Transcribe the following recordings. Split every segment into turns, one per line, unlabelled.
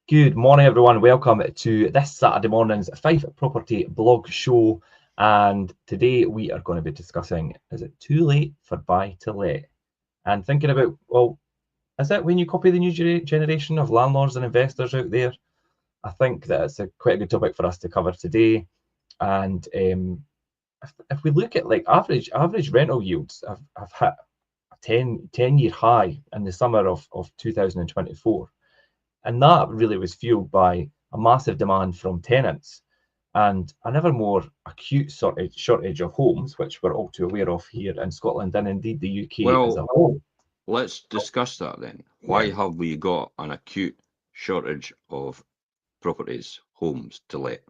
Good morning, everyone. Welcome to this Saturday morning's Fife Property blog show. And today we are going to be discussing, is it too late for buy to let? And thinking about, well, is it when you copy the new generation of landlords and investors out there? I think that it's quite a good topic for us to cover today. And if we look at like average rental yields, have hit a 10-year high in the summer of 2024. And that really was fueled by a massive demand from tenants and an ever more acute shortage of homes, which we're all too aware of here in Scotland and indeed the UK as a
Well,
whole.
let's discuss that then. Why have we got an acute shortage of properties, homes to let?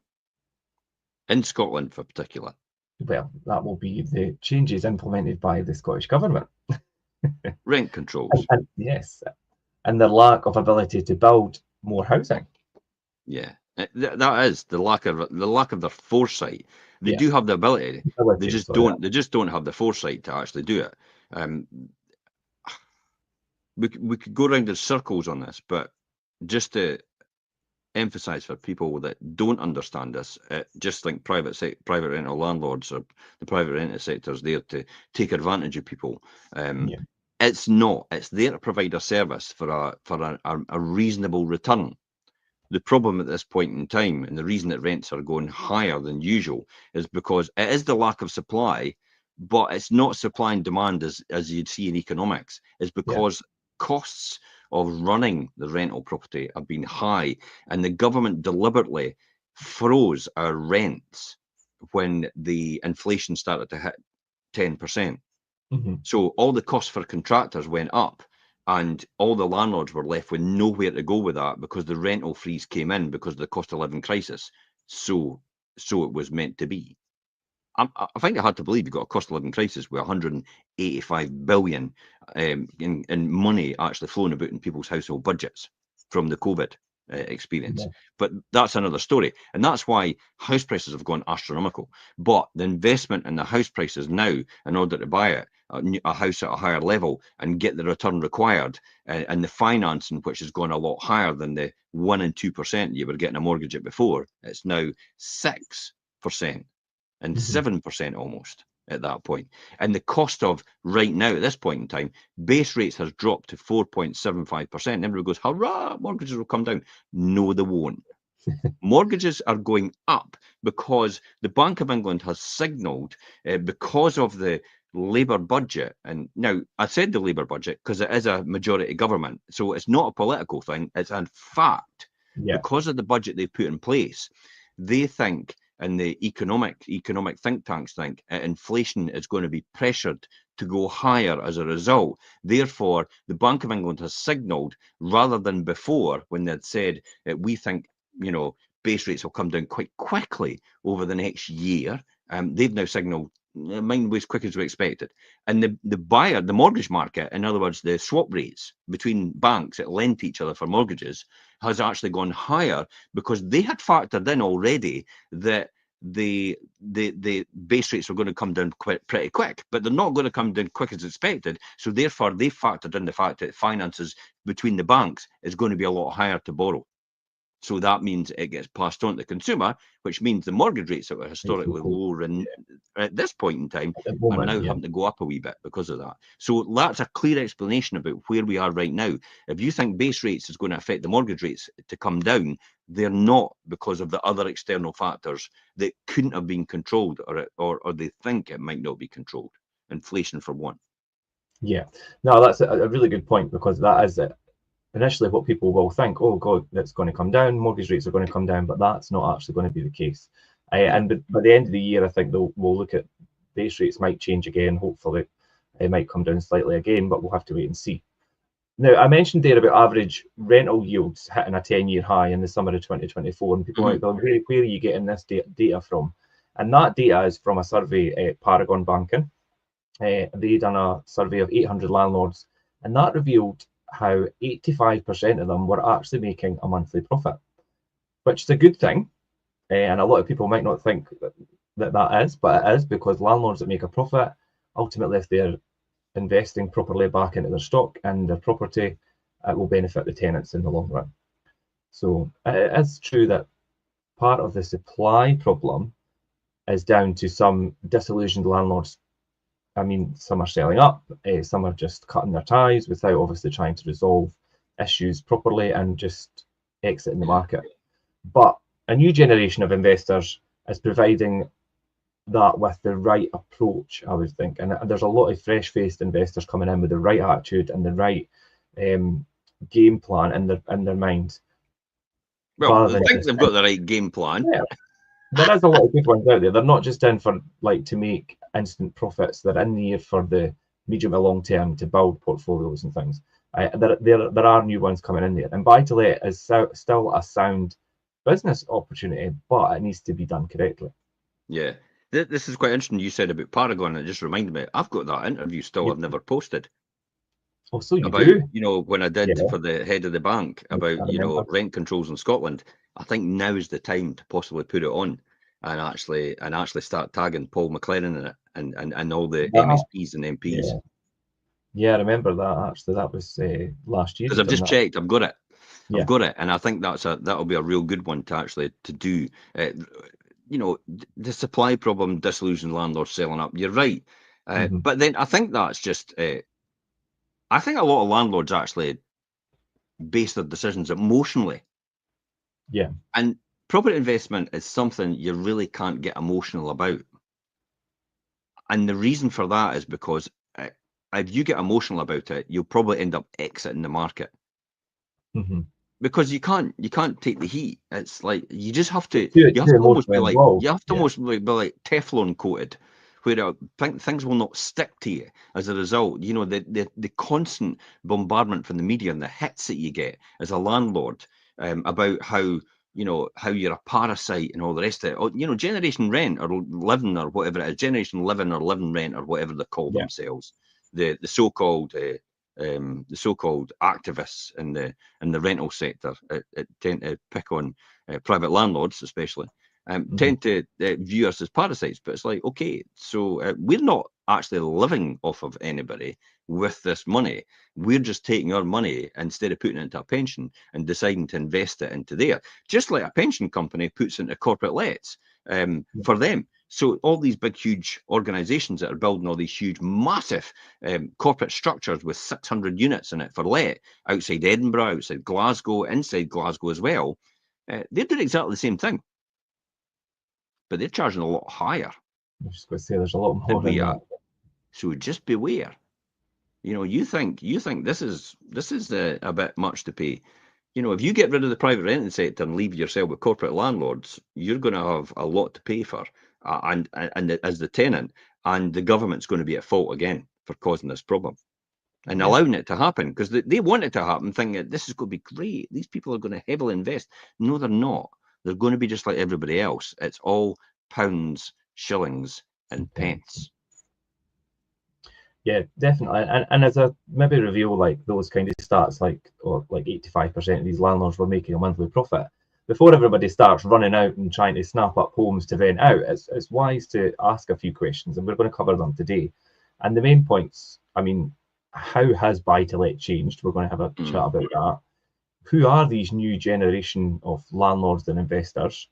In Scotland, for particular.
Well, that will be the changes implemented by the Scottish Government.
Rent controls.
Yes, and their lack of ability to build more housing.
Yeah, that is the lack of their foresight. They do have the ability. They just don't have the foresight to actually do it. We could go around in circles on this, but just to emphasize for people that don't understand this, just think private rental landlords or the private rental sector is there to take advantage of people. It's not. It's there to provide a service for a reasonable return. The problem at this point in time, and the reason that rents are going higher than usual, is because it is the lack of supply, but it's not supply and demand as you'd see in economics. It's because costs of running the rental property have been high, and the government deliberately froze our rents when the inflation started to hit 10%. So all the costs for contractors went up, and all the landlords were left with nowhere to go with that because the rental freeze came in because of the cost of living crisis. So it was meant to be. I find it hard to believe you've got a cost of living crisis with 185 billion in money actually flowing about in people's household budgets from the COVID experience. But that's another story. And that's why house prices have gone astronomical. But the investment in the house prices now, in order to buy it, a house at a higher level and get the return required, and the financing, which has gone a lot higher than the 1% and 2% you were getting a mortgage at before, it's now 6% and 7% almost at that point. And the cost of right now at this point in time, base rates has dropped to 4.75%. Everybody goes, hurrah, mortgages will come down. No, they won't. Mortgages are going up because the Bank of England has signalled, because of the Labour budget, and now I said the Labour budget because it is a majority government, so it's not a political thing, it's a fact. Because of the budget they put in place, they think, and the economic think tanks think, inflation is going to be pressured to go higher as a result. Therefore, the Bank of England has signalled, rather than before when they'd said, we think, base rates will come down quite quickly over the next year. They've now signalled it might be as quick as we expected. And the mortgage market, in other words, the swap rates between banks that lend to each other for mortgages, has actually gone higher because they had factored in already that the base rates were going to come down pretty quick, but they're not going to come down quick as expected. So therefore, they factored in the fact that finances between the banks is going to be a lot higher to borrow. So that means it gets passed on to the consumer, which means the mortgage rates that were historically lower at this point in time are now having to go up a wee bit because of that. So that's a clear explanation about where we are right now. If you think base rates is going to affect the mortgage rates to come down, they're not, because of the other external factors that couldn't have been controlled, or they think it might not be controlled. Inflation for one.
Yeah, no, that's a really good point, because that is it. Initially what people will think, oh God, that's going to come down, mortgage rates are going to come down, but that's not actually going to be the case. And by the end of the year, I think we'll look at base rates might change again. Hopefully it might come down slightly again, but we'll have to wait and see. Now, I mentioned there about average rental yields hitting a 10-year high in the summer of 2024, and people are like, where are you getting this data from? And that data is from a survey at Paragon Banking. They done a survey of 800 landlords, and that revealed how 85% of them were actually making a monthly profit, which is a good thing. And a lot of people might not think that is, but it is, because landlords that make a profit, ultimately, if they're investing properly back into their stock and their property, it will benefit the tenants in the long run. So it's true that part of the supply problem is down to some disillusioned landlords. I mean, some are selling up, some are just cutting their ties without obviously trying to resolve issues properly and just exiting the market. But a new generation of investors is providing that with the right approach, I would think. And there's a lot of fresh-faced investors coming in with the right attitude and the right game plan in their mind.
Well, I think they've got the right game plan.
Yeah, there is a lot of good ones out there. They're not just in for like to make instant profits. They're in there for the medium to long term to build portfolios and things. There are new ones coming in there, and buy to let is still a sound business opportunity, but it needs to be done correctly.
Yeah, this is quite interesting. You said about Paragon, and it just reminded me. I've got that interview still. I've never posted.
Oh, so you
about
do?
when I did for the head of the bank about rent controls in Scotland. I think now is the time to possibly put it on and actually start tagging Paul McLaren in it and all the MSPs and MPs.
Yeah, I remember that actually. That was last year.
Because I've just checked, I've got it.
Yeah.
I've got it, and I think that'll be a real good one to do. The supply problem, disillusioned landlords selling up. You're right, but then I think that's just. I think a lot of landlords actually base their decisions emotionally.
Yeah.
And property investment is something you really can't get emotional about. And the reason for that is because if you get emotional about it, you'll probably end up exiting the market. Because you can't take the heat. It's like you just have to. You have to almost be like Teflon coated, where things will not stick to you as a result. The constant bombardment from the media and the hits that you get as a landlord about how you're a parasite and all the rest of it. Or, generation rent or living or whatever it is, generation living or living rent or whatever they call themselves. The so-called activists in the rental sector tend to pick on private landlords, especially, tend to view us as parasites. But it's like, okay, so we're not actually living off of anybody with this money. We're just taking our money instead of putting it into a pension and deciding to invest it into there, just like a pension company puts into corporate lets for them. So all these big, huge organizations that are building all these huge, massive corporate structures with 600 units in it for let outside Edinburgh, outside Glasgow, inside Glasgow as well, they're doing exactly the same thing. But they're charging a lot higher.
I was just going to say there's a lot more than that.
So just beware. You think this is a bit much to pay. If you get rid of the private renting sector and leave yourself with corporate landlords, you're going to have a lot to pay for, and as the tenant, and the government's going to be at fault again for causing this problem and allowing it to happen because they want it to happen, thinking this is going to be great. These people are going to heavily invest. No, they're not. They're going to be just like everybody else. It's all pounds, shillings, and pence.
Yeah, definitely. And as a maybe reveal like those kind of stats, like 85% of these landlords were making a monthly profit. Before everybody starts running out and trying to snap up homes to rent out, it's wise to ask a few questions, and we're going to cover them today. And the main points, I mean, how has buy-to-let changed? We're going to have a chat about that. Who are these new generation of landlords and investors?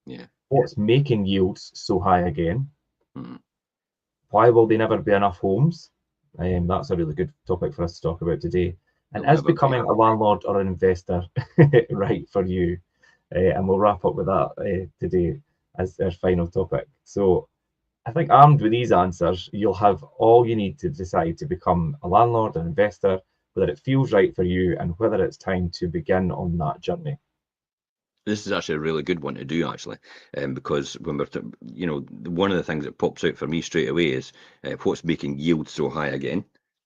Yeah.
What's making yields so high again? Why will there never be enough homes? That's a really good topic for us to talk about today. And is becoming a landlord or an investor right for you? And we'll wrap up with that today as our final topic. So I think armed with these answers, you'll have all you need to decide to become a landlord, an investor, whether it feels right for you and whether it's time to begin on that journey.
This is actually a really good one to do, actually, because when we're, one of the things that pops out for me straight away is what's making yield so high again.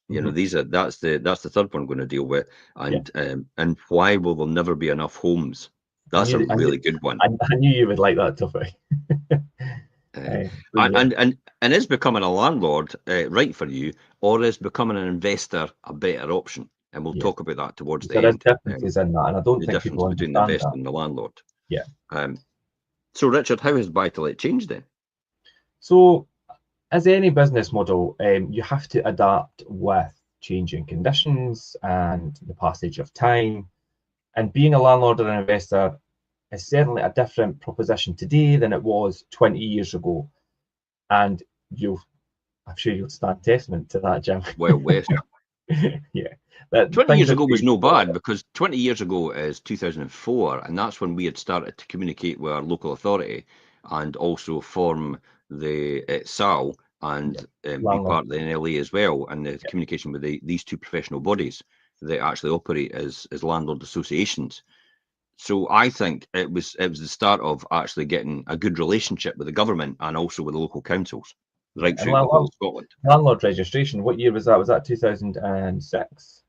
That's the third one I'm going to deal with, and why will there never be enough homes? That's a really good one.
I knew you would like that topic.
And is becoming a landlord right for you, or is becoming an investor a better option? And we'll talk about that towards the end.
There are differences in that, and I don't think people
between
understand
the investor
that.
and the landlord.
Yeah.
So, Richard, how has buy-to-let changed then?
So, as any business model, you have to adapt with changing conditions and the passage of time. And being a landlord or an investor is certainly a different proposition today than it was 20 years ago. And I'm sure you'll stand testament to that, Jim.
Wild West.
Yeah.
20 years ago was no bad, because 20 years ago is 2004, and that's when we had started to communicate with our local authority and also form the SAL and be part of the NLA as well, and the communication with these two professional bodies that actually operate as landlord associations. So I think it was the start of actually getting a good relationship with the government and also with the local councils, right through the whole of Scotland.
Landlord registration, what year was that? Was that 2006?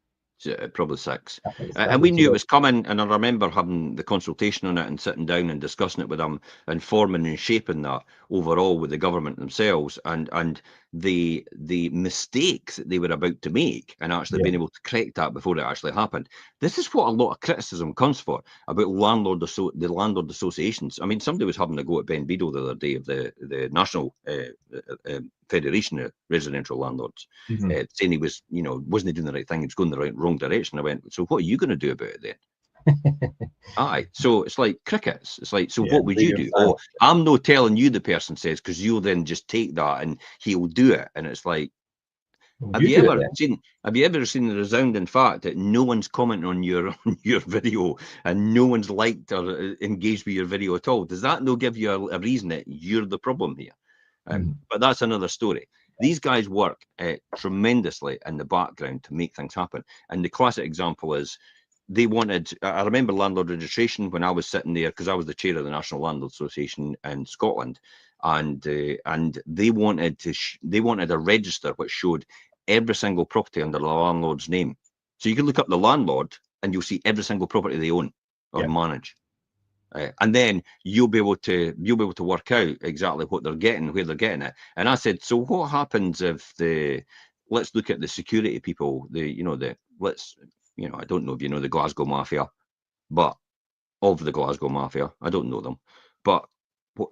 Probably 6. And we knew it was coming, and I remember having the consultation on it and sitting down and discussing it with them and forming and shaping that overall with the government themselves, and the mistakes that they were about to make, and actually being able to correct that before it actually happened. This is what a lot of criticism comes for about the landlord associations. I mean, somebody was having a go at Ben Beadle the other day of the National Federation of Residential Landlords, saying he was, wasn't doing the right thing, he was going the wrong direction. I went, so what are you going to do about it then? Aye, so it's like crickets. It's like, so what would you do? Oh, I'm no telling you, the person says, because you'll then just take that and he'll do it. And it's like, have you ever seen the resounding fact that no one's commenting on your video and no one's liked or engaged with your video at all? Does that not give you a reason that you're the problem here? But that's another story. These guys work tremendously in the background to make things happen. And the classic example is they wanted, I remember landlord registration when I was sitting there, because I was the chair of the National Landlord Association in Scotland, and they wanted a register which showed every single property under the landlord's name. So you can look up the landlord and you'll see every single property they own or manage. And then you'll be able to work out exactly what they're getting, where they're getting it. And I said, so what happens if let's look at the security people, I don't know if you know the Glasgow Mafia, but of the Glasgow Mafia, I don't know them,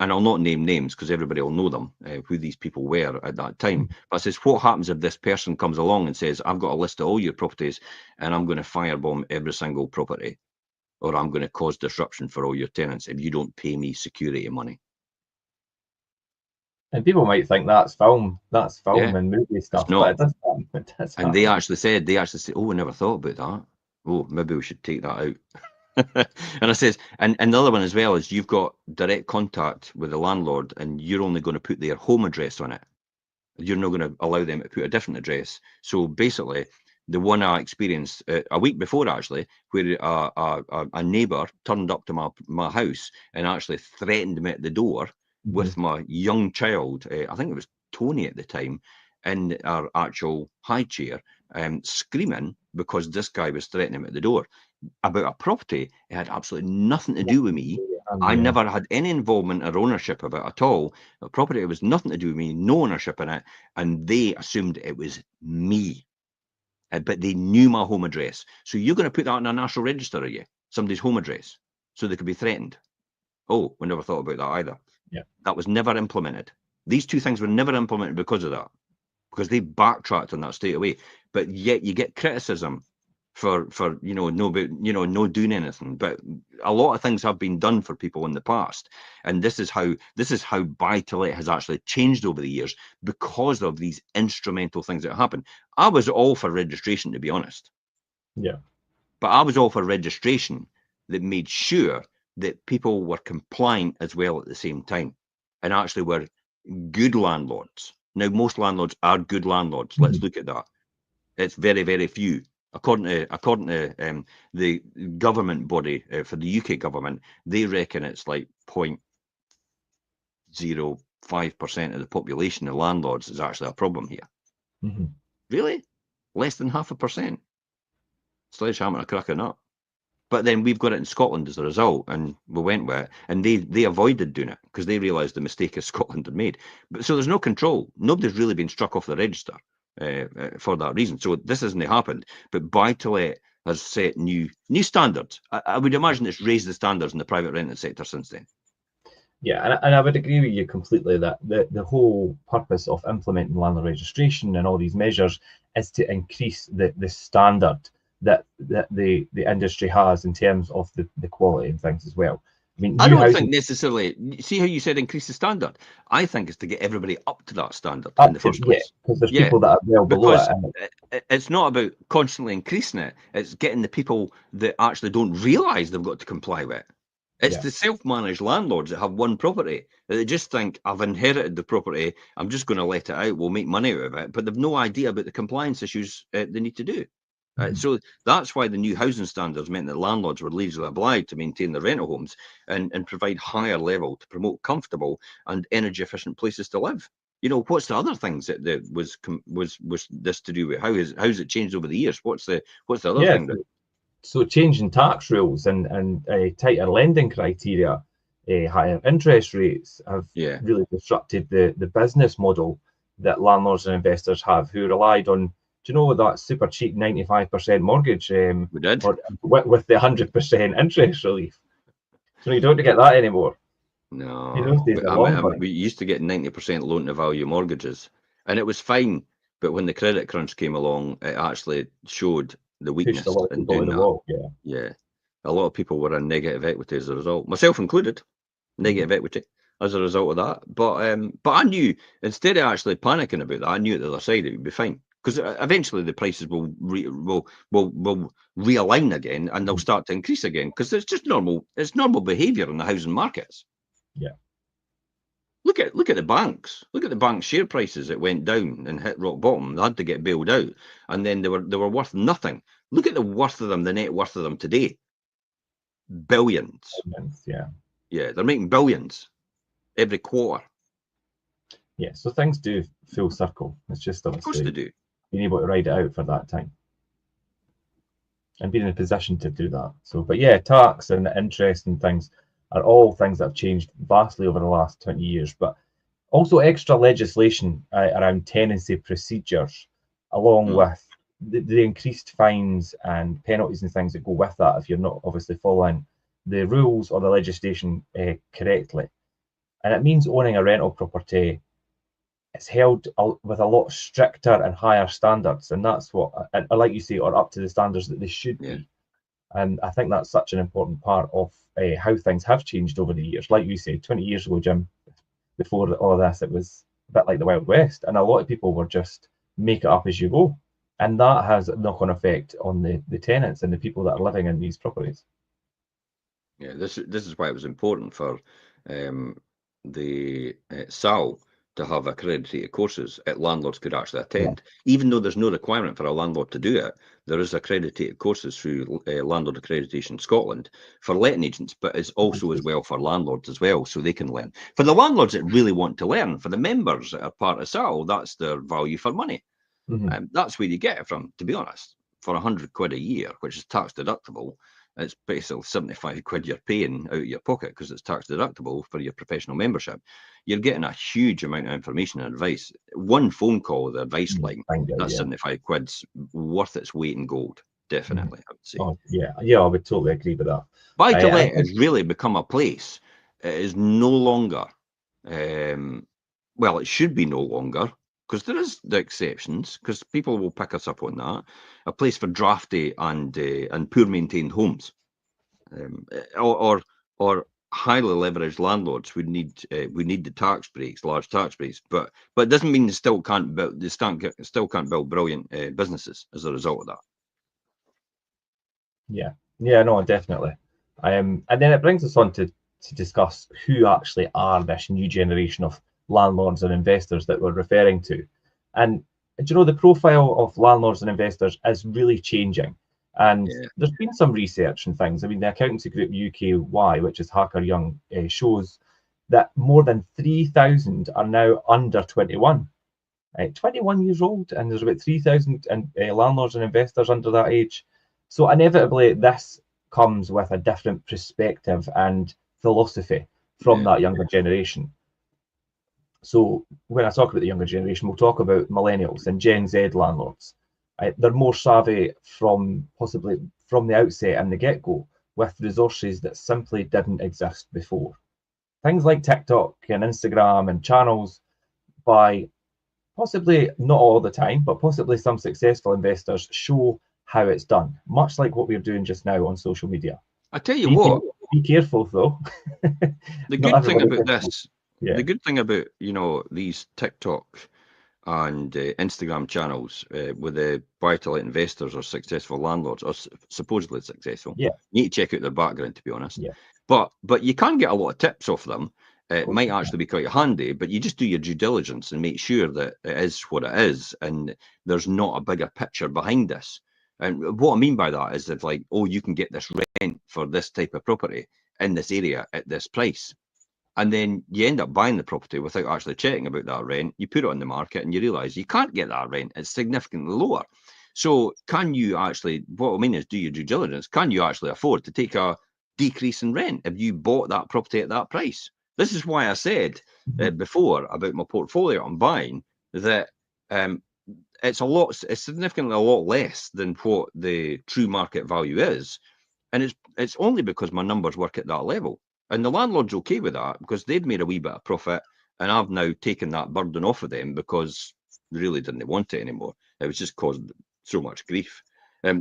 and I'll not name names because everybody will know them, who these people were at that time. But I says, what happens if this person comes along and says, I've got a list of all your properties and I'm going to firebomb every single property, or I'm going to cause disruption for all your tenants if you don't pay me security money?
And people might think that's film and movie stuff, but it does happen. It does happen.
And they actually said, oh, we never thought about that. Oh, maybe we should take that out. And I says, and another one as well is, you've got direct contact with the landlord and you're only going to put their home address on it. You're not going to allow them to put a different address. So basically, the one I experienced a week before, actually, where a neighbour turned up to my house and actually threatened me at the door with my young child, I think it was Tony at the time, in our actual high chair, screaming because this guy was threatening him at the door about a property. It had absolutely nothing to do with me. I never had any involvement or ownership of it at all. The property was nothing to do with me, no ownership in it, and they assumed it was me. But they knew my home address. So you're going to put that in a national register, are you? Somebody's home address, so they could be threatened. Oh, we never thought about that either.
Yeah.
That was never implemented. These two things were never implemented because of that, because they backtracked on that straight away. But yet you get criticism for no doing anything. But a lot of things have been done for people in the past, and this is how buy-to-let has actually changed over the years because of these instrumental things that happen. I was all for registration, to be honest.
Yeah.
But I was all for registration that made sure that people were compliant as well at the same time, and actually were good landlords. Now, most landlords are good landlords. Let's look at that. It's very, very few. According to the government body for the UK government, they reckon it's like 0.05% of the population of landlords is actually a problem here. Really? Less than 0.5%. Sledgehammer a cracking up. But then we've got it in Scotland as a result, and we went with it, and they avoided doing it because they realised the mistake that Scotland had made. But so there's no control. Nobody's really been struck off the register for that reason. So this hasn't happened. But buy-to-let has set new standards. I would imagine it's raised the standards in the private rented sector since then.
Yeah, and I would agree with you completely that the whole purpose of implementing landlord registration and all these measures is to increase the standard that the industry has in terms of the quality and things as well. I mean,
I
new
don't think
housing,
necessarily. See how you said increase the standard? I think it's to get everybody up to that standard in
up
the
to,
first
yeah,
place.
because there's
Yeah,
people that are well below it.
because
And
it's not about constantly increasing it. It's getting the people that actually don't realise they've got to comply with it. It's
yeah,
the self-managed landlords that have one property. They just think, I've inherited the property, I'm just going to let it out, we'll make money out of it. But they've no idea about the compliance issues they need to do. So that's why the new housing standards meant that landlords were legally obliged to maintain their rental homes and provide higher level to promote comfortable and energy efficient places to live. You know, what's the other things that was this to do with? How's it changed over the years? What's the other
yeah.
thing that?
So changing tax rules and tighter lending criteria, higher interest rates have
Yeah,
really disrupted the business model that landlords and investors have, who relied on, do you know, that super cheap 95% mortgage,
we did.
or with the 100% interest relief. So you don't get that anymore. You know,
No,
those days are long gone.
we used to get 90% loan to value mortgages, and it was fine. But when the credit crunch came along, it actually showed the
Pushed a
weakness
lot of
in
people in
doing
the
that.
wall. Yeah.
Yeah, a lot of people were in negative equity as a result, myself included. Negative equity as a result of that. But I knew, instead of actually panicking about that, I knew at the other side it would be fine, because eventually the prices will realign again, and they'll start to increase again, because it's just normal. It's normal behaviour in the housing markets.
Yeah.
Look at the banks. Look at the bank share prices. It went down and hit rock bottom. They had to get bailed out, and then they were worth nothing. Look at the worth of them, the net worth of them today. Billions.
Yeah.
Yeah, they're making billions every quarter.
Yeah. So things do full circle. It's just
Of course they
obviously
do.
being able to ride it out for that time and being in a position to do that. So, but yeah, tax and interest and things are all things that have changed vastly over the last 20 years. But also extra legislation around tenancy procedures, along with the increased fines and penalties and things that go with that if you're not obviously following the rules or the legislation correctly. And it means owning a rental property is held with a lot stricter and higher standards, and that's what, and like you say, are up to the standards that they should
Yeah.
be. And I think that's such an important part of how things have changed over the years. Like you say, 20 years ago, Jim, before all of this, it was a bit like the Wild West, and a lot of people were just make it up as you go, and that has a knock-on effect on the tenants and the people that are living in these properties.
Yeah, this is why it was important for the SAL to have accredited courses that landlords could actually attend. Even though there's no requirement for a landlord to do it, there is accredited courses through Landlord Accreditation Scotland for letting agents, but it's also as well for landlords as well, so they can learn. For the landlords that really want to learn, for the members that are part of SAL, that's their value for money. That's where you get it from, to be honest. For £100 a year, which is tax deductible, it's basically 75 quid you're paying out of your pocket because it's tax deductible for your professional membership. You're getting a huge amount of information and advice. One phone call with the advice line, that's 75 quid's worth its weight in gold. Definitely, I would say.
Oh, yeah, I would totally agree with that.
Buy to let has really become a place. It is no longer, well, it should be no longer, because there is the exceptions, because people will pick us up on that. A place for drafty and poor maintained homes, or highly leveraged landlords would need the tax breaks, large tax breaks, but it doesn't mean they still can't build brilliant businesses as a result of that.
Yeah, no, definitely. And then it brings us on to discuss who actually are this new generation of landlords and investors that we're referring to. And do you know, the profile of landlords and investors is really changing. And there's been some research and things. I mean, the accountancy group UKY, which is Hacker Young, shows that more than 3,000 are now under 21. 21 years old, and there's about 3,000 landlords and investors under that age. So inevitably, this comes with a different perspective and philosophy from that younger generation. So when I talk about the younger generation, we'll talk about millennials and Gen Z landlords. They're more savvy possibly from the outset and the get-go with resources that simply didn't exist before. Things like TikTok and Instagram and channels by possibly not all the time, but possibly some successful investors show how it's done, much like what we're doing just now on social media.
I tell you what,
be careful though.
the good thing about
Yeah.
the good thing about, you know, these TikTok and Instagram channels with the buy-to-let investors or successful landlords, or supposedly successful.
Yeah.
You need to check out their background, to be honest.
Yeah.
But you can get a lot of tips off them. It might actually be quite handy, but you just do your due diligence and make sure that it is what it is, and there's not a bigger picture behind this. And what I mean by that is that, like, oh, you can get this rent for this type of property in this area at this price. And then you end up buying the property without actually checking about that rent. You put it on the market and you realise you can't get that rent. It's significantly lower. So can you actually, what I mean is, do your due diligence. Can you actually afford to take a decrease in rent if you bought that property at that price? This is why I said before about my portfolio I'm buying, that it's significantly a lot less than what the true market value is. And it's only because my numbers work at that level. And the landlord's okay with that because they've made a wee bit of profit, and I've now taken that burden off of them because they really didn't want it anymore. It was just causing so much grief.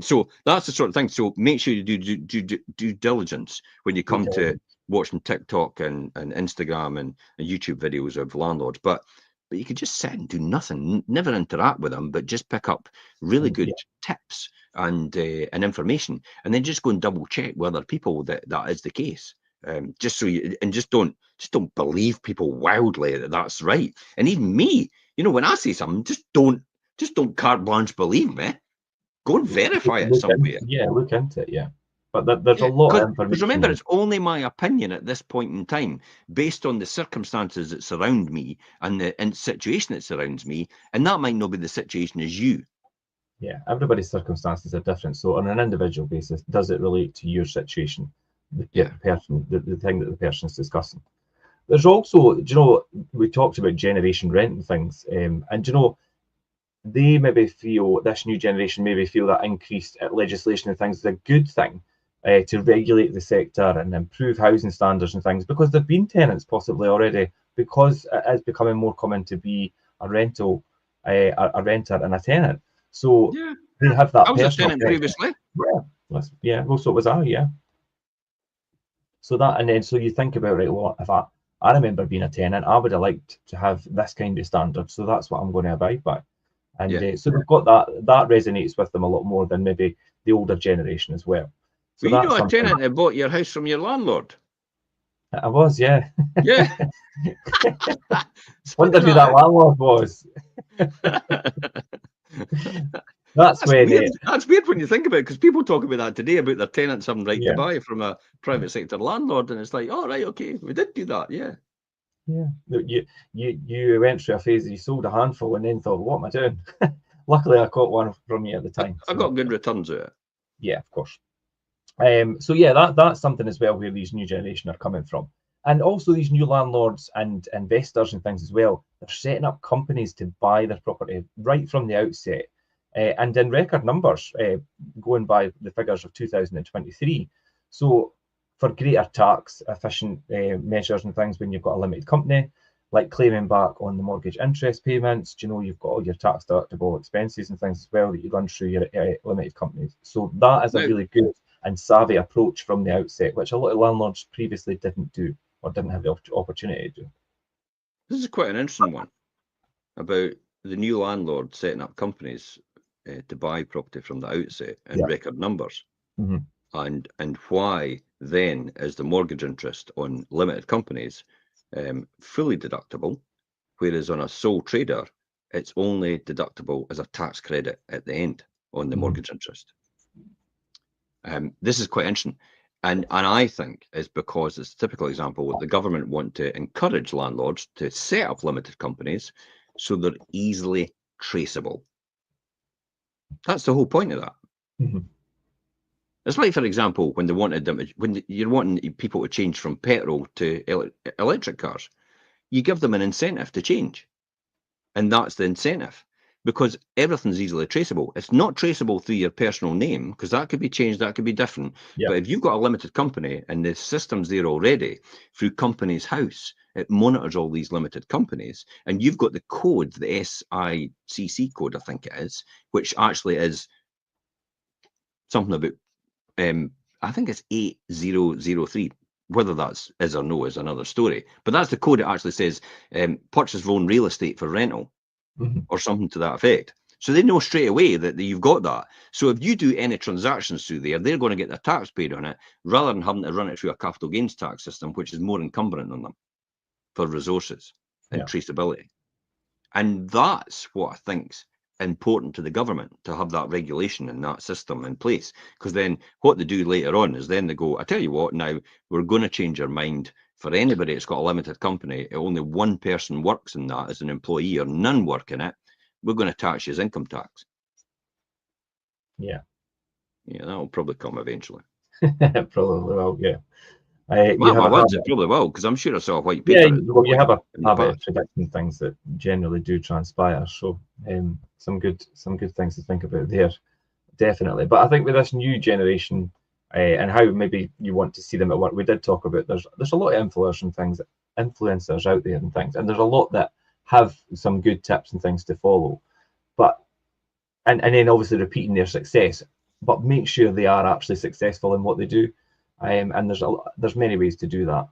So that's the sort of thing. So make sure you do due diligence when you come to watching TikTok and Instagram and YouTube videos of landlords. But you could just sit and do nothing, never interact with them, but just pick up really good tips and information, and then just go and double check whether people that is the case. Just so you, and just don't believe people wildly that that's right. And even me, you know, when I say something, just don't carte blanche believe me. Go and verify it somewhere.
Look into it. Yeah, but there's a lot of information.
Because remember, it's only my opinion at this point in time, based on the circumstances that surround me and the situation that surrounds me, and that might not be the situation as you.
Yeah, everybody's circumstances are different. So on an individual basis, does it relate to your situation? The person, the thing that the person is discussing. There's also, do you know, we talked about generation rent and things, and do you know, they maybe feel, this new generation maybe feel that increased legislation and things is a good thing to regulate the sector and improve housing standards and things, because there've been tenants possibly already, because it is becoming more common to be a renter and a tenant. So they have that.
I was a tenant previously.
Yeah, well, so was I. Yeah. So that, and then so you think about, right, well, if I remember being a tenant, I would have liked to have this kind of standard, so that's what I'm going to abide by. And so they've got that resonates with them a lot more than maybe the older generation as well. So
well, you know, a tenant that bought your house from your landlord.
I was, yeah.
Yeah.
Wonder who that landlord was. That's weird.
That's weird when you think about it, because people talk about that today, about their tenants having right to buy from a private sector landlord, and it's like, oh, right, okay, we did do that, yeah.
You went through a phase that you sold a handful and then thought, what am I doing? Luckily, I caught one from you at the time.
I got good returns out of it.
Yeah, of course. So yeah, that's something as well where these new generation are coming from. And also these new landlords and investors and things as well, they're setting up companies to buy their property right from the outset. And in record numbers, going by the figures of 2023. So for greater tax efficient measures and things, when you've got a limited company, like claiming back on the mortgage interest payments, you know, you've got all your tax deductible expenses and things as well that you run through your limited companies. So that is a really good and savvy approach from the outset, which a lot of landlords previously didn't do or didn't have the opportunity to do.
This is quite an interesting one about the new landlord setting up companies to buy property from the outset in record numbers. And why then is the mortgage interest on limited companies fully deductible, whereas on a sole trader it's only deductible as a tax credit at the end on the mortgage interest. This is quite interesting, and I think it's because it's a typical example that the government want to encourage landlords to set up limited companies so they're easily traceable. That's the whole point of that. It's like, for example, when they wanted them, when you're wanting people to change from petrol to electric cars, you give them an incentive to change, and that's the incentive, because everything's easily traceable. It's not traceable through your personal name, because that could be changed, that could be different. But if you've got a limited company and the system's there already through Companies House, it monitors all these limited companies, and you've got the code, the SICC code, I think it is, which actually is something about, I think it's 8003. Whether that's is or no is another story. But that's the code that actually says purchase of own real estate for rental, or something to that effect. So they know straight away that you've got that. So if you do any transactions through there, they're going to get their tax paid on it, rather than having to run it through a capital gains tax system, which is more encumbrant on them for resources and traceability. And that's what I think's important to the government, to have that regulation and that system in place. Because then what they do later on is then they go, I tell you what, now we're going to change our mind. For anybody that's got a limited company, only one person works in that as an employee, or none work in it, we're going to tax you as income tax.
Yeah.
Yeah, that'll probably come eventually.
Probably will, yeah.
Well, my words, it probably will, because I'm sure I saw a white paper.
Yeah, well, you have a habit of predicting things that generally do transpire. So some good things to think about there, definitely. But I think with this new generation and how maybe you want to see them at work, we did talk about there's a lot of influencers out there and things, and there's a lot that have some good tips and things to follow. But and then obviously repeating their success, but make sure they are actually successful in what they do. And there's many ways to do that,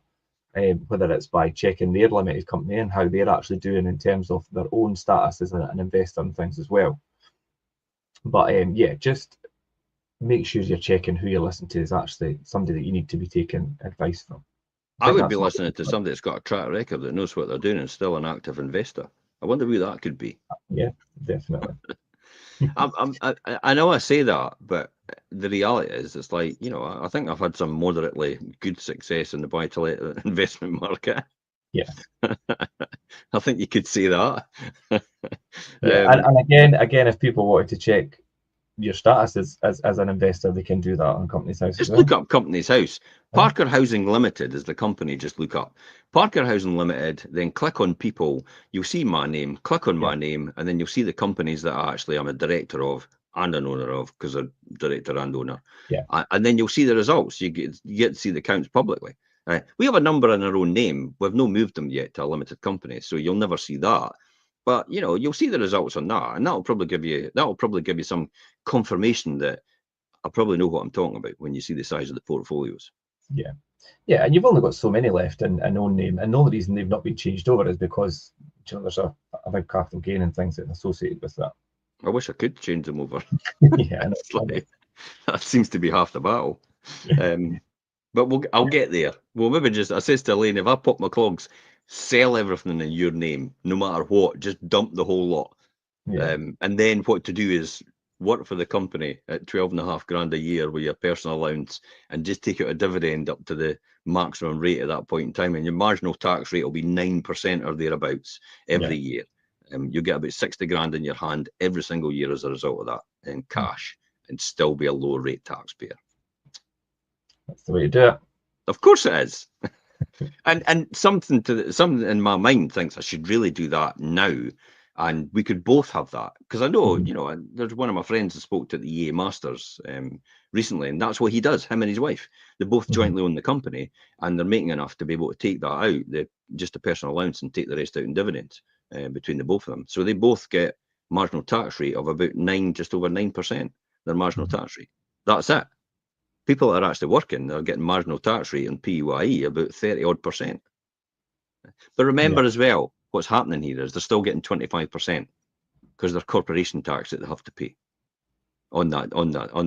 whether it's by checking their limited company and how they're actually doing in terms of their own status as an investor and things as well. But yeah, just make sure you're checking who you're listening to is actually somebody that you need to be taking advice from.
I would be listening to somebody that's got a track record, that knows what they're doing and still an active investor. I wonder who that could be.
Yeah, definitely.
I know I say that, but the reality is, it's like, you know, I think I've had some moderately good success in the buy-to-let investment market.
Yeah.
I think you could say that.
Yeah, and again, if people wanted to check your status as an investor, they can do that on Companies House.
Just look up Companies House. Parker Housing Limited is the company. Just look up Parker Housing Limited, then click on people. You'll see my name. Click on my name, and then you'll see the companies that I actually am a director of and an owner of, because I'm director and owner.
Yeah.
And then you'll see the results. You get to see the accounts publicly. We have a number in our own name. We've not moved them yet to a limited company, so you'll never see that. But you know, you'll see the results on that, and that'll probably give you some confirmation that I probably know what I'm talking about when you see the size of the portfolios.
Yeah. Yeah, and you've only got so many left in own name, and the only reason they've not been changed over is because, you know, there's a big capital gain and things that are associated with that.
I wish I could change them over.
Yeah,
like, that seems to be half the battle. But I'll get there. Well, maybe just, I says to Elaine, if I pop my clogs, sell everything in your name, no matter what, just dump the whole lot.
Yeah.
And then what to do is work for the company at 12.5 grand a year with your personal allowance, and just take out a dividend up to the maximum rate at that point in time, and your marginal tax rate will be 9% or thereabouts every year. You'll get about 60 grand in your hand every single year as a result of that in cash, and still be a low rate taxpayer.
That's the way to do it.
Of course it is. and something in my mind thinks I should really do that now. And we could both have that, because I know, you know, there's one of my friends that spoke to the EA Masters recently, and that's what he does, him and his wife. They both jointly own the company, and they're making enough to be able to take that out, just a personal allowance, and take the rest out in dividends between the both of them. So they both get marginal tax rate of about just over 9%, their marginal tax rate. That's it. People that are actually working, they're getting marginal tax rate and PUIE about 30-odd%. But remember as well, what's happening here is they're still getting 25% because they're corporation tax that they have to pay on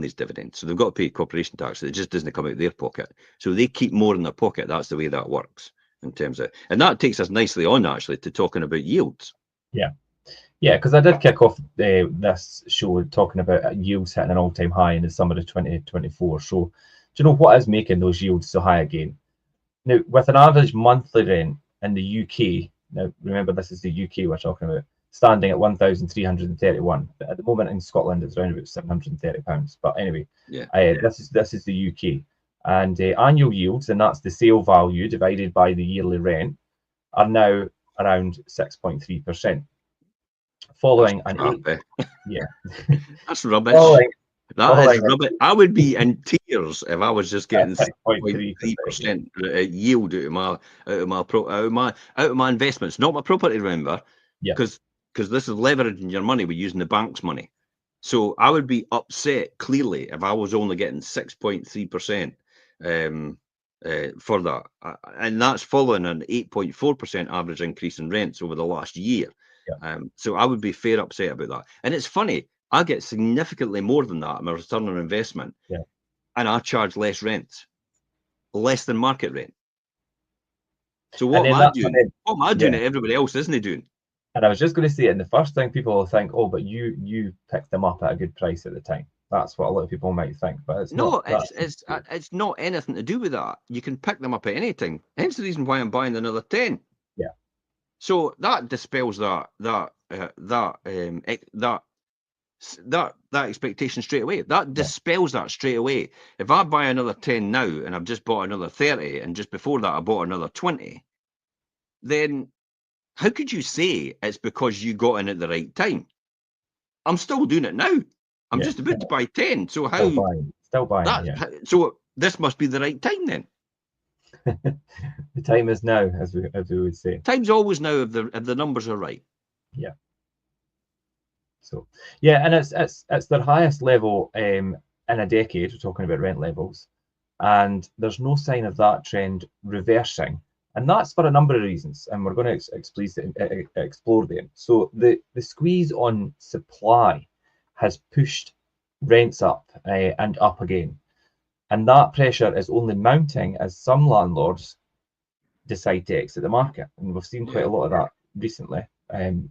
these dividends. So they've got to pay corporation tax. So it just doesn't come out of their pocket. So they keep more in their pocket. That's the way that works in terms of, and that takes us nicely on actually to talking about yields.
Yeah. Yeah, because I did kick off this show talking about yields hitting an all-time high in the summer of 2024. So, do you know what is making those yields so high again? Now, with an average monthly rent in the UK, now remember this is the UK we're talking about, standing at 1,331. At the moment in Scotland, it's around about £730. But anyway, this is the UK, and annual yields, and that's the sale value divided by the yearly rent, are now around 6.3%. Following
that's rubbish. That is rubbish. I would be in tears if I was just getting 6.3% yield out of my investments, not my property. Remember, because this is leveraging your money. We're using the bank's money. So I would be upset clearly if I was only getting 6.3% for that, and that's following an 8.4% average increase in rents over the last year.
Yeah.
So I would be fair upset about that. And it's funny, I get significantly more than that in my return on investment,
Yeah.
and I charge less rent, less than market rent. So what am I doing? What am I doing that everybody else isn't doing?
And I was just going to say, and the first thing people will think, oh, but you picked them up at a good price at the time. That's what a lot of people might think, but it's
No,
not.
it's not anything to do with that. You can pick them up at any time. Hence the reason why I'm buying another 10.
Yeah.
So that dispels that expectation straight away. That dispels that straight away. If I buy another 10 now and I've just bought another 30, and just before that I bought another 20, then how could you say it's because you got in at the right time? I'm still doing it now. I'm just about to buy 10. So how?
Still buying. Yeah.
So this must be the right time then.
The time is now, as we would say.
Time's always now if the numbers are right.
Yeah. So yeah, and it's their highest level in a decade. We're talking about rent levels, and there's no sign of that trend reversing. And that's for a number of reasons, and we're going to explore them. So the squeeze on supply has pushed rents up and up again. And that pressure is only mounting as some landlords decide to exit the market. And we've seen quite a lot of that recently.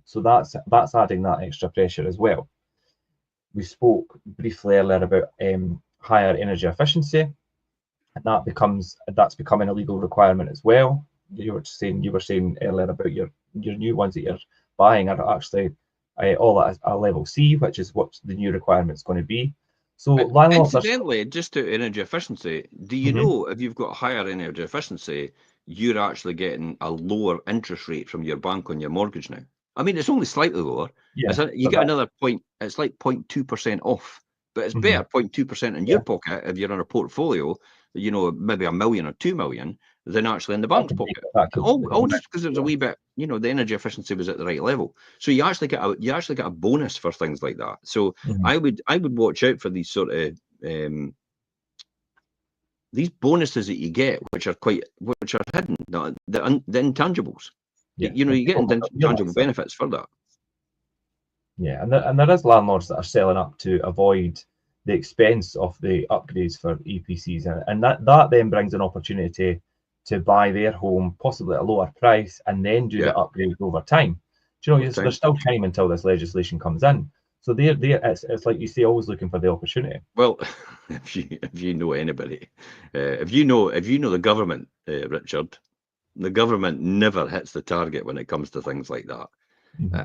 So that's adding that extra pressure as well. We spoke briefly earlier about higher energy efficiency, and that's becoming a legal requirement as well. You were saying earlier about your new ones that you're buying are actually all at a level C, which is what the new requirement is going to be. So landlords
incidentally, just to energy efficiency, do you know if you've got higher energy efficiency, you're actually getting a lower interest rate from your bank on your mortgage now? I mean, it's only slightly lower.
Yeah,
you get another point. It's like 0.2% off, but it's better 0.2% in your pocket if you're in a portfolio, maybe $1 million or $2 million, than actually in the bank's pocket. All just because it was a wee bit, the energy efficiency was at the right level. So you actually get a bonus for things like that. So I would watch out for these sort of these bonuses that you get, which are hidden, the intangibles.
Yeah.
You get intangible benefits for that.
Yeah, and there is landlords that are selling up to avoid the expense of the upgrades for EPCs, and that then brings an opportunity to buy their home possibly at a lower price and then do the upgrade over time. Do you know, there's still time until this legislation comes in. So it's like you say, always looking for the opportunity.
Well, if you know anybody, if you know the government, Richard, the government never hits the target when it comes to things like that.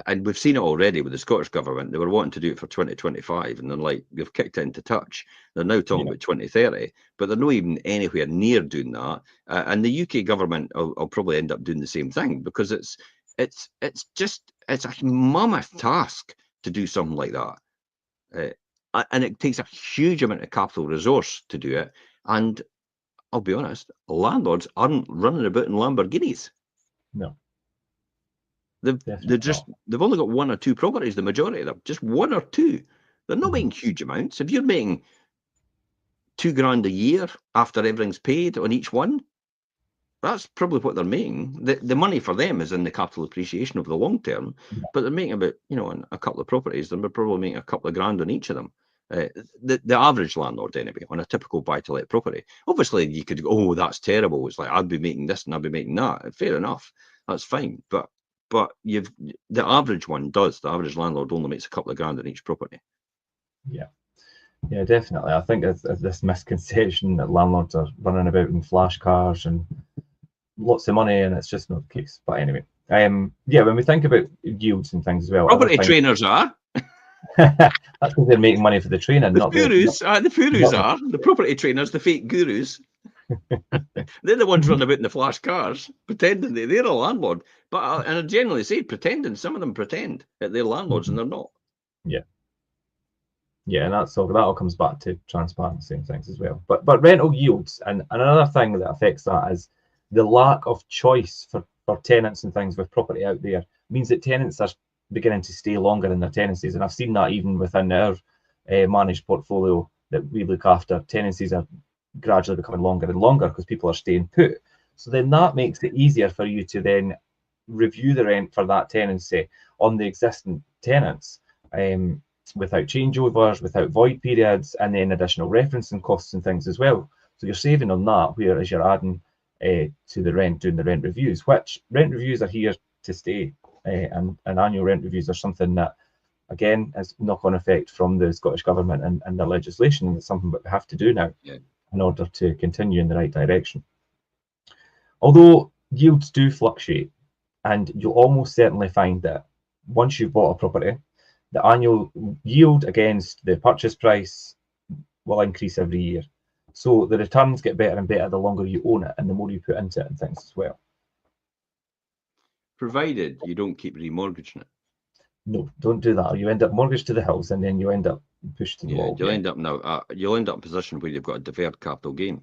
And we've seen it already with the Scottish government. They were wanting to do it for 2025, and then they've kicked it into touch. They're now talking about 2030, but they're not even anywhere near doing that. And the UK government will probably end up doing the same thing, because it's a mammoth task to do something like that, and it takes a huge amount of capital resource to do it. And I'll be honest, landlords aren't running about in Lamborghinis.
No.
They've only got one or two properties, the majority of them, just one or two. They're not making huge amounts. If you're making $2,000 a year after everything's paid on each one, that's probably what they're making. The money for them is in the capital appreciation over the long term, but they're making about, on a couple of properties, they're probably making a couple of grand on each of them. The average landlord, anyway, on a typical buy-to-let property. Obviously, you could go, oh, that's terrible. It's like, I'd be making this and I'd be making that. Fair enough. That's fine. But the average one does. The average landlord only makes a couple of grand on each property.
Yeah, definitely. I think it's this misconception that landlords are running about in flash cars and lots of money, and it's just not the case. But anyway, when we think about yields and things as well,
property trainers are.
That's because they're making money for the training.
The gurus are. The property trainers, the fake gurus. They're the ones running about in the flash cars, pretending they're a landlord. But and I generally say pretending. Some of them pretend that they're landlords and they're not.
Yeah, and that all comes back to transparency and things as well. But rental yields, and another thing that affects that is the lack of choice for tenants and things with property out there means that tenants are beginning to stay longer in their tenancies, and I've seen that even within our managed portfolio that we look after, tenancies are gradually becoming longer and longer because people are staying put. So then that makes it easier for you to then review the rent for that tenancy on the existing tenants, without changeovers, without void periods, and then additional referencing costs and things as well. So you're saving on that, whereas you're adding to the rent, doing the rent reviews, which rent reviews are here to stay, and annual rent reviews are something that, again, has knock-on effect from the Scottish Government and their legislation, and it's something that we have to do now in order to continue in the right direction. Although yields do fluctuate, and you'll almost certainly find that once you've bought a property, the annual yield against the purchase price will increase every year. So the returns get better and better the longer you own it and the more you put into it and things as well.
Provided you don't keep remortgaging it.
No, don't do that, or you end up mortgaged to the hills, and then you end up pushed to the wall.
You'll end up you'll end up in a position where you've got a deferred capital gain,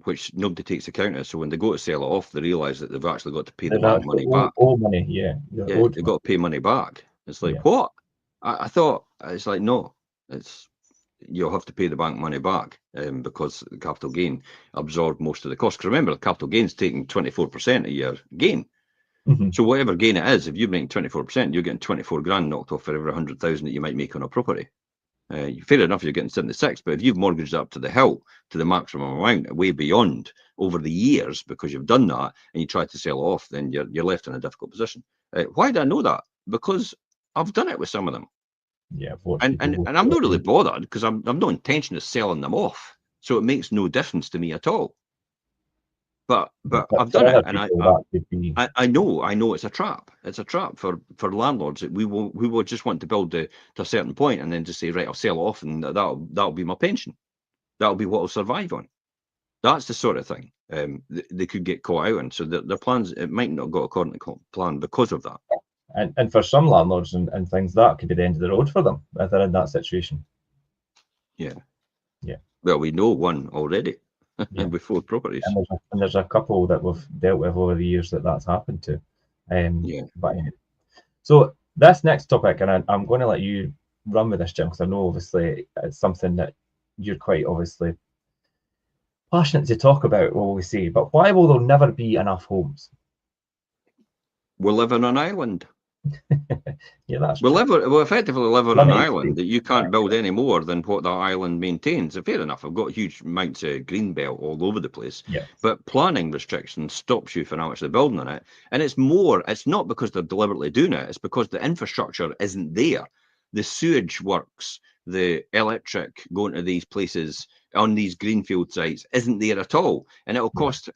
which nobody takes account of. So when they go to sell it off, they realise that they've actually got to pay the bank money back.
Money,
they've got to pay money back. It's like, what? I thought, it's like, no, you'll have to pay the bank money back, because the capital gain absorbed most of the cost. Because remember, the capital gain's taking 24% of your gain. So whatever gain it is, if you're making 24%, you're getting 24 grand knocked off for every 100,000 that you might make on a property. Fair enough, you're getting 76, but if you've mortgaged up to the hill, to the maximum amount, way beyond over the years, because you've done that, and you try to sell it off, then you're left in a difficult position. Why do I know that? Because I've done it with some of them. And I'm not really bothered, because I'm no intention of selling them off, so it makes no difference to me at all. But I've done it, and I know it's a trap. It's a trap for landlords. We will just want to build to a certain point, and then just say, right, I'll sell it off, and that'll be my pension. That'll be what I'll survive on. That's the sort of thing they could get caught out in. So their plans, it might not go according to plan because of that.
And for some landlords and things, that could be the end of the road for them if they're in that situation. Yeah.
Well, we know one already. With 4 properties,
and there's a couple that we've dealt with over the years that's happened to. But anyway. So this next topic, and I'm going to let you run with this, Jim, because I know obviously it's something that you're quite obviously passionate to talk about, will we say. But why will there never be enough homes?
We're living on an island.
That's
we'll effectively live on an island that you can't build any more than what that island maintains. Fair enough, I've got huge amounts of green belt all over the place, but planning restrictions stops you from actually building on it. And it's not because they're deliberately doing it, it's because the infrastructure isn't there. The sewage works, the electric going to these places on these greenfield sites isn't there at all, and it will cost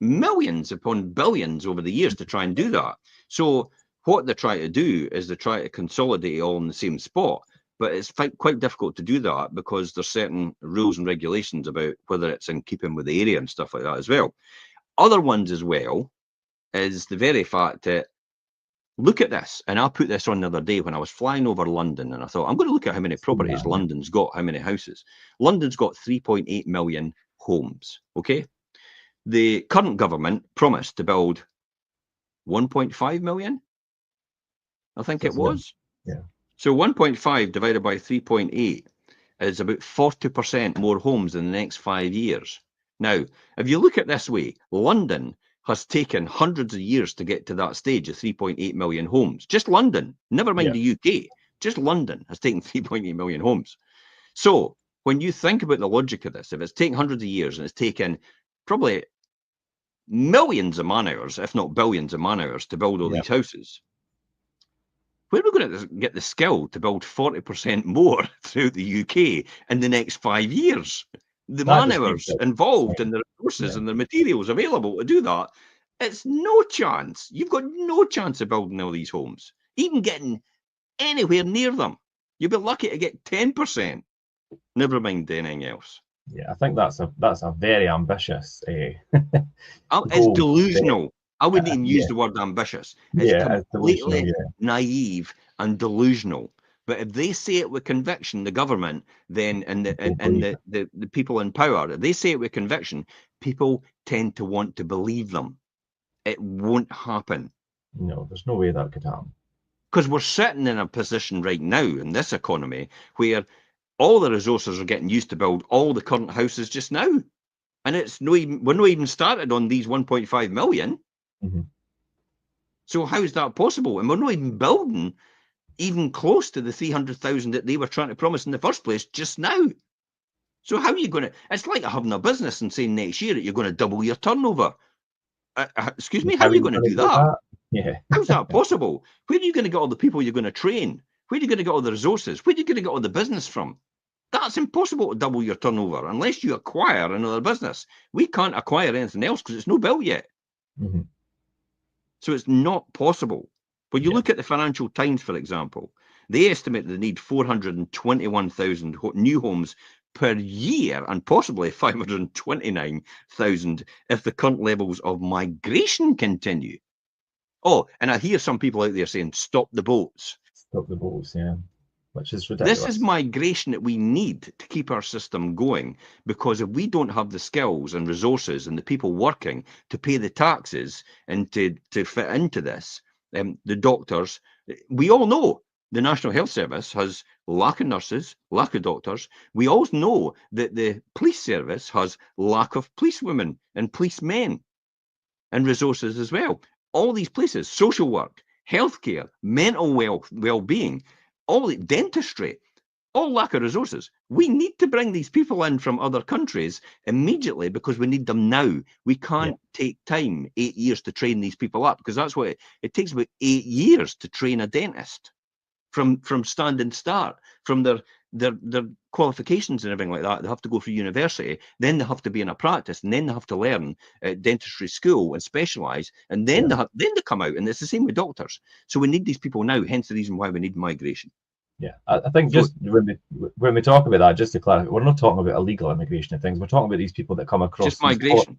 millions upon billions over the years to try and do that. So what they try to do is they try to consolidate it all in the same spot, but it's quite difficult to do that because there's certain rules and regulations about whether it's in keeping with the area and stuff like that as well. Other ones as well is the very fact that, look at this, and I put this on the other day when I was flying over London, and I thought, I'm going to look at how many properties London's got, how many houses. London's got 3.8 million homes, okay? The current government promised to build 1.5 million. I think it was. So 1.5 divided by 3.8 is about 40% more homes in the next 5 years. Now, if you look at it this way, London has taken hundreds of years to get to that stage of 3.8 million homes. Just London, never mind the UK, just London has taken 3.8 million homes. So when you think about the logic of this, if it's taken hundreds of years and it's taken probably millions of man hours, if not billions of man hours, to build all these houses, where are we going to get the skill to build 40% more throughout the UK in the next 5 years? The man hours involved and the resources and the materials available to do that, it's no chance. You've got no chance of building all these homes, even getting anywhere near them. You'll be lucky to get 10%, never mind anything else.
I think that's a very ambitious.
It's delusional. I wouldn't even use the word ambitious. It's completely naive and delusional. But if they say it with conviction, the government, then and the people in power, if they say it with conviction, people tend to want to believe them. It won't happen.
No, there's no way that could happen.
Because we're sitting in a position right now in this economy where All the resources are getting used to build all the current houses just now. And it's no even, we're not even started on these 1.5 million.
Mm-hmm.
So how is that possible? And we're not even building even close to the 300,000 that they were trying to promise in the first place just now. So how are you going to, it's like having a business and saying next year that you're going to double your turnover. Excuse me, how are you going to do that?
Yeah.
How's that possible? Where are you going to get all the people you're going to train? Where are you going to get all the resources? Where are you going to get all the business from? That's impossible to double your turnover unless you acquire another business. We can't acquire anything else because it's not built yet.
Mm-hmm.
So it's not possible. When you look at the Financial Times, for example, they estimate they need 421,000 new homes per year and possibly 529,000 if the current levels of migration continue. Oh, and I hear some people out there saying, stop the boats.
Stop the boats, yeah. Which is ridiculous.
This is migration that we need to keep our system going, because if we don't have the skills and resources and the people working to pay the taxes and to fit into this, the doctors, we all know the National Health Service has lack of nurses, lack of doctors. We all know that the police service has lack of policewomen and policemen and resources as well. All these places, social work, healthcare, mental well-being, all dentistry, all lack of resources. We need to bring these people in from other countries immediately because we need them now. We can't take time, 8 years to train these people up, because that's what it takes, about 8 years to train a dentist from standing start, from their qualifications and everything like that. They have to go through university, then they have to be in a practice, and then they have to learn dentistry school and specialize, and then they come out. And it's the same with doctors. So we need these people now, hence the reason why we need migration.
Yeah, I think just when we talk about that, just to clarify, we're not talking about illegal immigration and things. We're talking about these people that come across.
Just migration.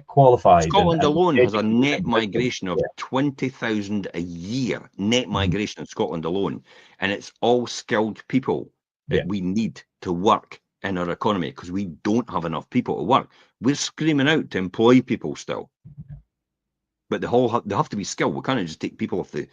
Qualified.
Scotland alone has a net migration of 20,000 a year, net migration in Scotland alone. And it's all skilled people that we need to work in our economy, because we don't have enough people to work. We're screaming out to employ people still. But they have to be skilled. We can't just take people off the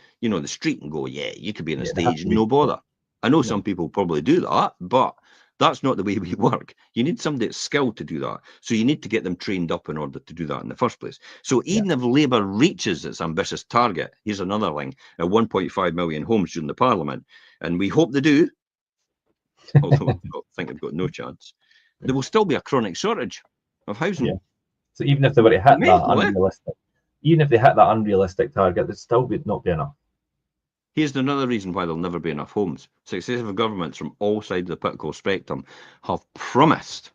street and go, yeah, you could be on a stage, no bother. I know some people probably do that, but that's not the way we work. You need somebody that's skilled to do that. So you need to get them trained up in order to do that in the first place. So even if Labour reaches its ambitious target, here's another thing, 1.5 million homes during the Parliament, and we hope they do, although I think they've got no chance, there will still be a chronic shortage of housing.
Yeah. So even if they were to hit that unrealistic, even if they hit that unrealistic target, there'd still not be enough.
Here's another reason why there'll never be enough homes. Successive governments from all sides of the political spectrum have promised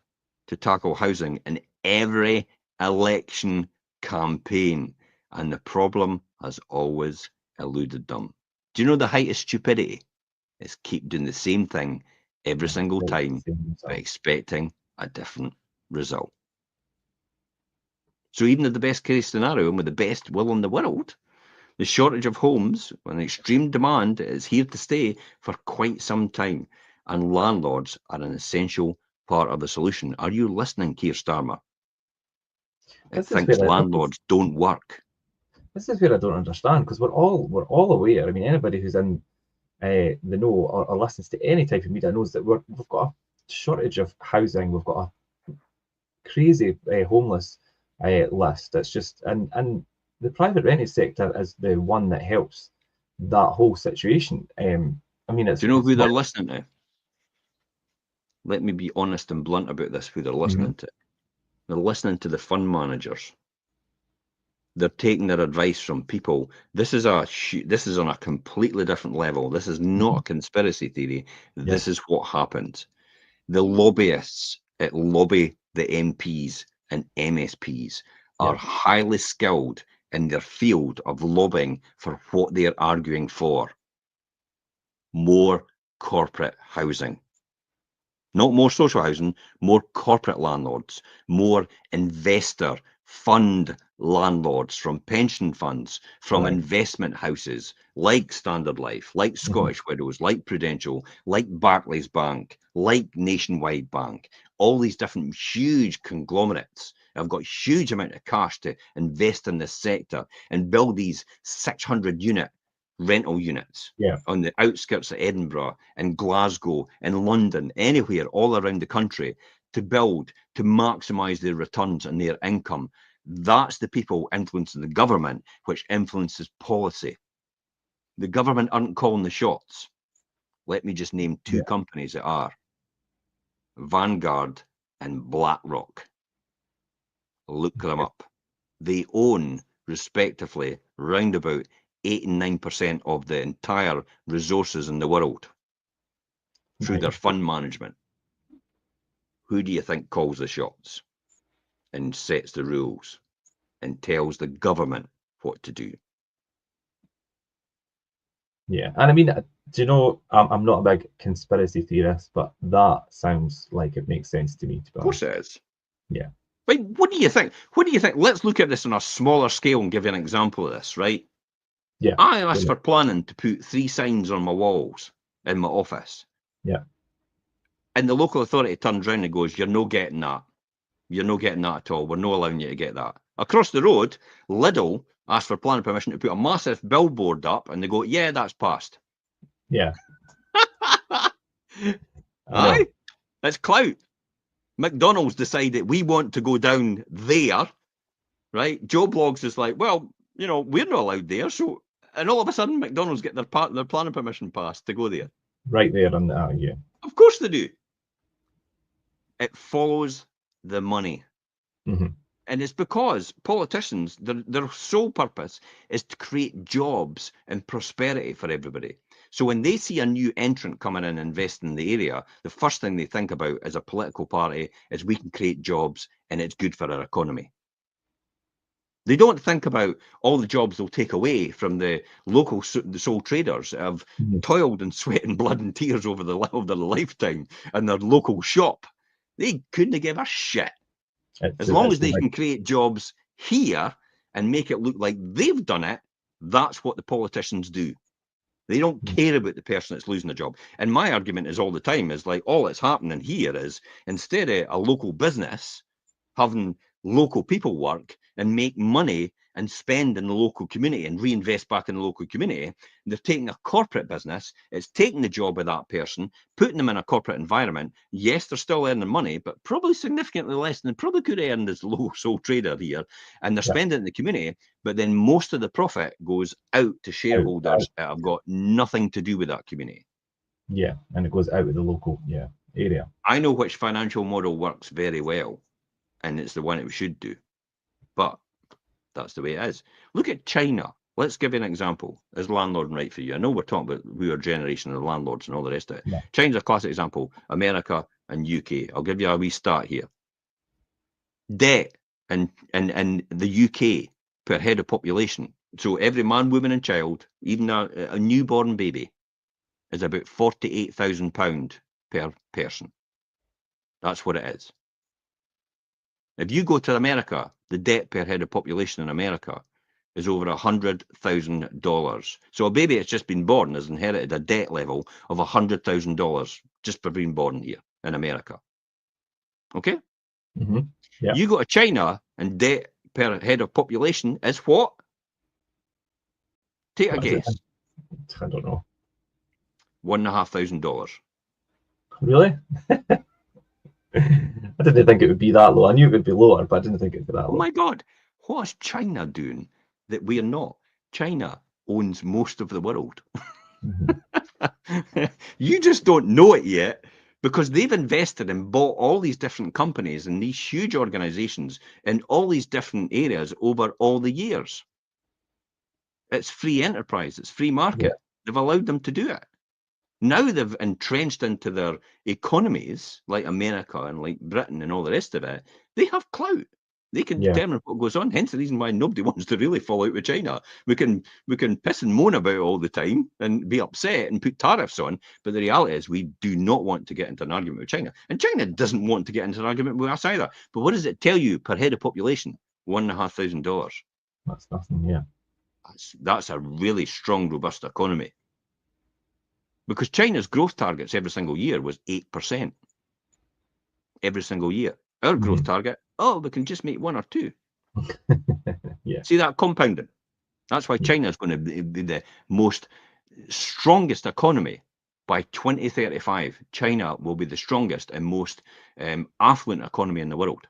to tackle housing in every election campaign, and the problem has always eluded them. Do you know the height of stupidity? It's keep doing the same thing every single time, but expecting a different result. So even at the best case scenario, and with the best will in the world, the shortage of homes and extreme demand is here to stay for quite some time, and landlords are an essential part of the solution. Are you listening, Keir Starmer? It thinks landlords don't work.
This is where I don't understand, because we're all aware. I mean, anybody who's in the know or listens to any type of media knows that we've got a shortage of housing. We've got a crazy homeless list. It's just and the private rented sector is the one that helps that whole situation. I mean,
do you know who they're listening to? Let me be honest and blunt about this. Who they're listening to? They're listening to the fund managers. They're taking their advice from people. This is on a completely different level. This is not a conspiracy theory. This is what happens. The lobbyists that lobby the MPs and MSPs are highly skilled in their field of lobbying for what they're arguing for. More corporate housing. Not more social housing, more corporate landlords, more investor fund landlords from pension funds, from investment houses like Standard Life, like Scottish Widows, like Prudential, like Barclays Bank, like Nationwide Bank. All these different huge conglomerates have got huge amount of cash to invest in this sector and build these 600 unit rental units
Yeah.
on the outskirts of Edinburgh and Glasgow and London, anywhere all around the country, to build, to maximise their returns and their income. That's the people influencing the government, which influences policy. The government aren't calling the shots. Let me just name two companies that are: Vanguard and BlackRock. Look them up. They own, respectively, round about 8 and 9% of the entire resources in the world through their fund management. Who do you think calls the shots and sets the rules and tells the government what to do?
Yeah, and I mean, do you know, I'm not a big conspiracy theorist, but that sounds like it makes sense to me, to be
Of course
honest.
it is.
Yeah.
Right, what do you think? What do you think? Let's look at this on a smaller scale and give you an example of this, right?
Yeah.
I asked for planning to put 3 signs on my walls in my office.
Yeah.
And the local authority turns around and goes, "You're no getting that. You're no getting that at all. We're not allowing you to get that." Across the road, Lidl asked for planning permission to put a massive billboard up, and they go, "Yeah, that's passed."
Yeah.
Aye, it's clout. McDonald's decided we want to go down there, right? Joe Blogs is like, "Well, you know, we're not allowed there." So, and all of a sudden, McDonald's get their planning permission passed to go there.
Right there on that, yeah.
Of course they do. It follows the money.
Mm-hmm.
And it's because politicians, their sole purpose is to create jobs and prosperity for everybody. So when they see a new entrant coming in and invest in the area, the first thing they think about as a political party is we can create jobs and it's good for our economy. They don't think about all the jobs they'll take away from the local the sole traders that have toiled and sweat and blood and tears over their lifetime in their local shop. They couldn't give a shit. As long as they can create jobs here and make it look like they've done it, that's what the politicians do. They don't care about the person that's losing the job. And my argument is all the time is like, all that's happening here is instead of a local business having local people work and make money and spend in the local community and reinvest back in the local community, they're taking a corporate business, it's taking the job of that person, putting them in a corporate environment. Yes, they're still earning money, but probably significantly less than they probably could have earned as a low sole trader here. And they're spending it in the community, but then most of the profit goes out to shareholders that have got nothing to do with that community.
Yeah, and it goes out of the local area.
I know which financial model works very well, and it's the one that we should do. But that's the way it is. Look at China. Let's give you an example. Is landlord right for you? I know we're talking about our generation of landlords and all the rest of it. Yeah. China's a classic example. America and UK. I'll give you a wee start here. Debt in the UK per head of population. So every man, woman and child, even a newborn baby, is about £48,000 per person. That's what it is. If you go to America, the debt per head of population in America is over $100,000. So a baby that's just been born has inherited a debt level of $100,000 just for being born here in America. Okay?
Mm-hmm. Yeah.
You go to China and debt per head of population is what? Take a guess.
I don't know.
$1,500.
Really? I didn't think it would be that low. I knew it would be lower, but I didn't think it would be that low.
Oh my God. What is China doing that we're not? China owns most of the world. Mm-hmm. You just don't know it yet because they've invested and bought all these different companies and these huge organizations in all these different areas over all the years. It's free enterprise. It's free market. Yeah. They've allowed them to do it. Now they've entrenched into their economies, like America and like Britain and all the rest of it. They have clout. They can determine what goes on. Hence the reason why nobody wants to really fall out with China. We can piss and moan about it all the time and be upset and put tariffs on. But the reality is we do not want to get into an argument with China. And China doesn't want to get into an argument with us either. But what does it tell you per head of population? $1,500.
That's nothing, yeah.
That's a really strong, robust economy. Because China's growth targets every single year was 8%. Every single year. Our growth target, we can just make 1 or 2.
Yeah.
See that compounding? That's why China is going to be the most strongest economy by 2035. China will be the strongest and most affluent economy in the world.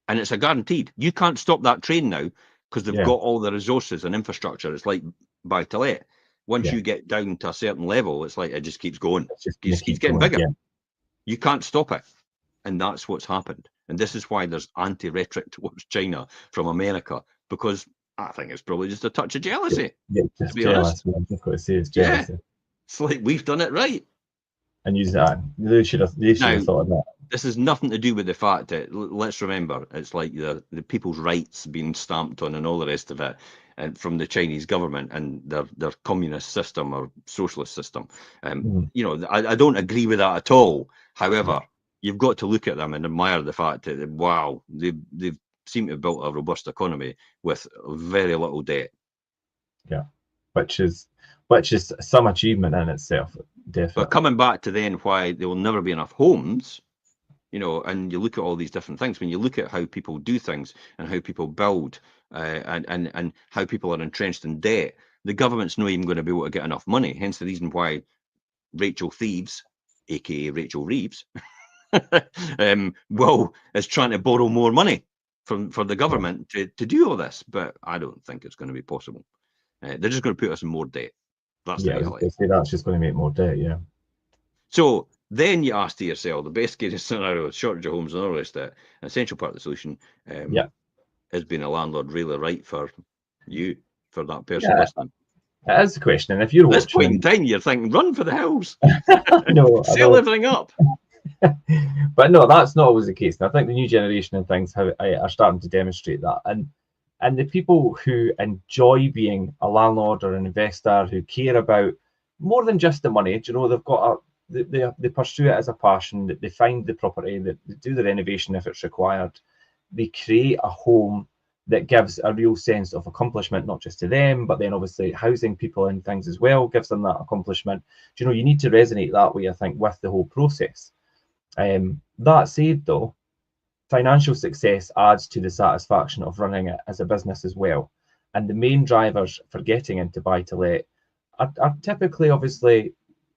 And it's a guaranteed. You can't stop that train now because they've got all the resources and infrastructure. It's like buy to let. Once you get down to a certain level, it's like it just keeps going. It keeps getting bigger. Yeah. You can't stop it. And that's what's happened. And this is why there's anti-rhetoric towards China from America, because I think it's probably just a touch of jealousy.
Yeah, just jealous. What I'm just going to say is jealousy.
Yeah. It's like we've done it right.
And use that. They should have thought of that.
This has nothing to do with the fact that, let's remember, it's like the people's rights being stamped on and all the rest of it, and from the Chinese government and their communist system or socialist system. You know, I don't agree with that at all. However, you've got to look at them and admire the fact that, wow, they've seemed to have built a robust economy with very little debt.
Yeah, which is some achievement in itself, definitely.
But coming back to then why there will never be enough homes, you know, and you look at all these different things, when you look at how people do things and how people build and how people are entrenched in debt, the government's not even going to be able to get enough money. Hence the reason why Rachel Thieves, aka Rachel Reeves, is trying to borrow more money for the government to do all this. But I don't think it's going to be possible. They're just going to put us in more debt. That's the reality.
That's just going to make more debt, yeah.
So then you ask to yourself, the best case scenario is shortage of homes and all the rest of it. An essential part of the solution has been a landlord really right for you, for that person listening?
It is the question. And if you're
at this
watching,
point in time, you're thinking, run for the hills.
No,
sell everything up.
But no, that's not always the case. And I think the new generation and things are starting to demonstrate that. And the people who enjoy being a landlord or an investor, who care about more than just the money, you know, they've got they pursue it as a passion, that they find the property, that they do the renovation if it's required. They create a home that gives a real sense of accomplishment, not just to them, but then obviously housing people and things as well gives them that accomplishment. You know, you need to resonate that way, I think, with the whole process. That said, though, financial success adds to the satisfaction of running it as a business as well. And the main drivers for getting into buy-to-let are typically, obviously,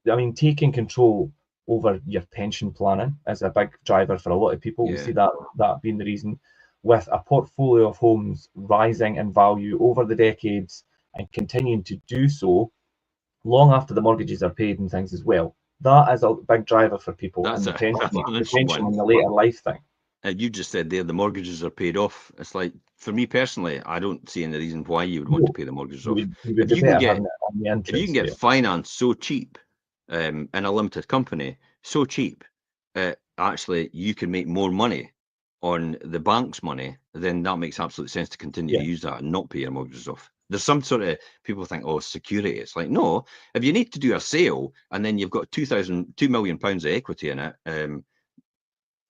I mean, taking control over your pension planning is a big driver for a lot of people. We see that being the reason, with a portfolio of homes rising in value over the decades and continuing to do so long after the mortgages are paid and things as well. That is a big driver for people.
That's
and the pension and the later life thing.
You just said there the mortgages are paid off. It's like, for me personally, I don't see any reason why you would want to pay the mortgages off. If you can get finance so cheap in a limited company, so cheap, actually you can make more money on the bank's money, then that makes absolute sense to continue to use that and not pay your mortgages off. There's some sort of, people think, oh, security. It's like, no, if you need to do a sale and then you've got £2 million of equity in it,